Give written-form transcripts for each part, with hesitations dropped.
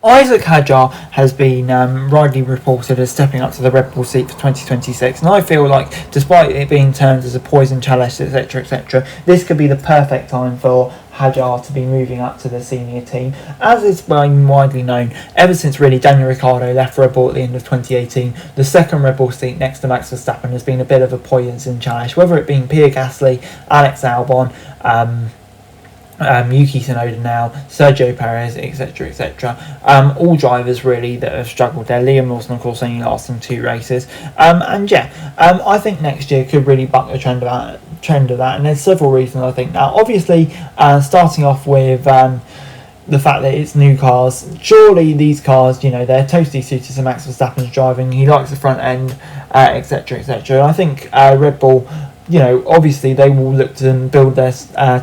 Isaac Hadjar has been widely reported as stepping up to the Red Bull seat for 2026, and I feel like, despite it being termed as a poison chalice, etc., etc., this could be the perfect time for Hadjar to be moving up to the senior team. As it's been widely known, ever since really Daniel Ricciardo left Red Bull at the end of 2018, the second Red Bull seat next to Max Verstappen has been a bit of a poison chalice, whether it being Pierre Gasly, Alex Albon, Yuki Tsunoda now, Sergio Perez, etc., etc. All drivers really that have struggled there. Liam Lawson, of course, only lasting 2 races. I think next year could really buck the trend of that, and there's several reasons I think. Now, obviously, starting off with the fact that it's new cars. Surely these cars, they're totally suited to Max Verstappen's driving. He likes the front end, etc., etc. I think Red Bull, obviously they will look to build their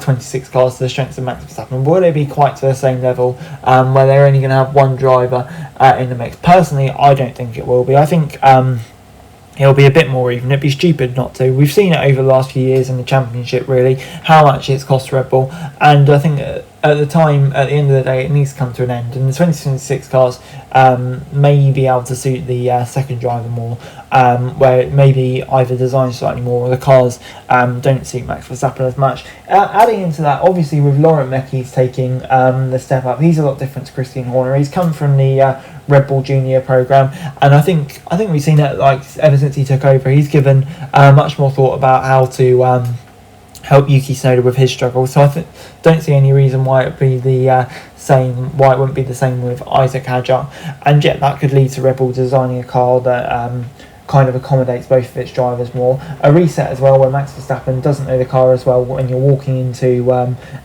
26 cars to the strengths of Max Verstappen. Will they be quite to the same level where they're only going to have one driver in the mix? Personally, I don't think it will be. I think it'll be a bit more even. It'd be stupid not to. We've seen it over the last few years in the championship, really, how much it's cost Red Bull, and I think at the end of the day, it needs to come to an end, and the 2026 cars may be able to suit the second driver more, where it may be either designed slightly more, or the cars don't suit Max Verstappen as much. Adding into that, obviously with Laurent Mekies taking the step up, he's a lot different to Christian Horner. He's come from the Red Bull Junior program, and I think we've seen it ever since he took over. He's given much more thought about how to help Yuki Tsunoda with his struggle. So I don't see any reason why it be the same. Why it wouldn't be the same with Isaac Hadjar, and yet that could lead to Red Bull designing a car that kind of accommodates both of its drivers more. A reset as well, where Max Verstappen doesn't know the car as well when you're walking into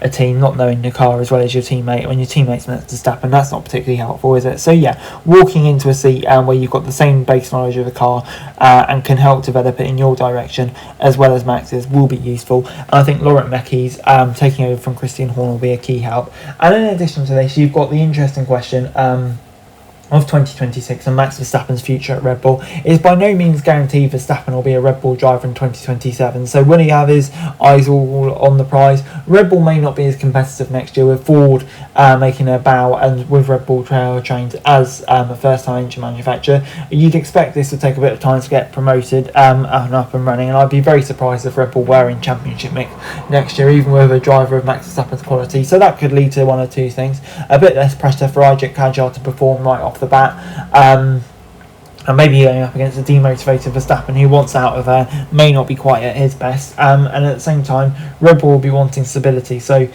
a team, not knowing the car as well as your teammate. When your teammate's Max Verstappen, that's not particularly helpful, is it? So yeah, walking into a seat where you've got the same base knowledge of the car and can help develop it in your direction as well as Max's will be useful. And I think Laurent Mekies taking over from Christian Horner will be a key help. And in addition to this, you've got the interesting question of 2026 and Max Verstappen's future at Red Bull. Is by no means guaranteed Verstappen will be a Red Bull driver in 2027, so will he have his eyes all on the prize? Red Bull may not be as competitive next year, with Ford making a bow and with Red Bull trained as a first-time engine manufacturer. You'd expect this to take a bit of time to get promoted and up and running, and I'd be very surprised if Red Bull were in championship mix next year, even with a driver of Max Verstappen's quality. So that could lead to one or two things: a bit less pressure for Isaac Hadjar to perform right off the bat, and maybe going up against a demotivated Verstappen who wants out of there, may not be quite at his best, and at the same time Red Bull will be wanting stability, so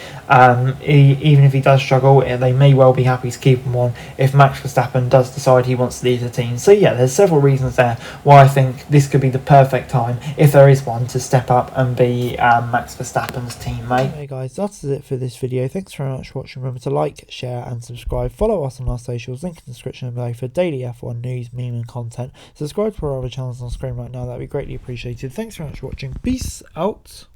even if he does struggle, they may well be happy to keep him on if Max Verstappen does decide he wants to lead the team. So yeah, there's several reasons there why I think this could be the perfect time, if there is one, to step up and be Max Verstappen's teammate. Hey guys, that's it for this video. Thanks very much for watching. Remember to like, share and subscribe. Follow us on our socials, link in the description below for daily F1 news, meme and content. Subscribe to our other channels on screen right now, that'd be greatly appreciated. Thanks very much for watching. Peace out.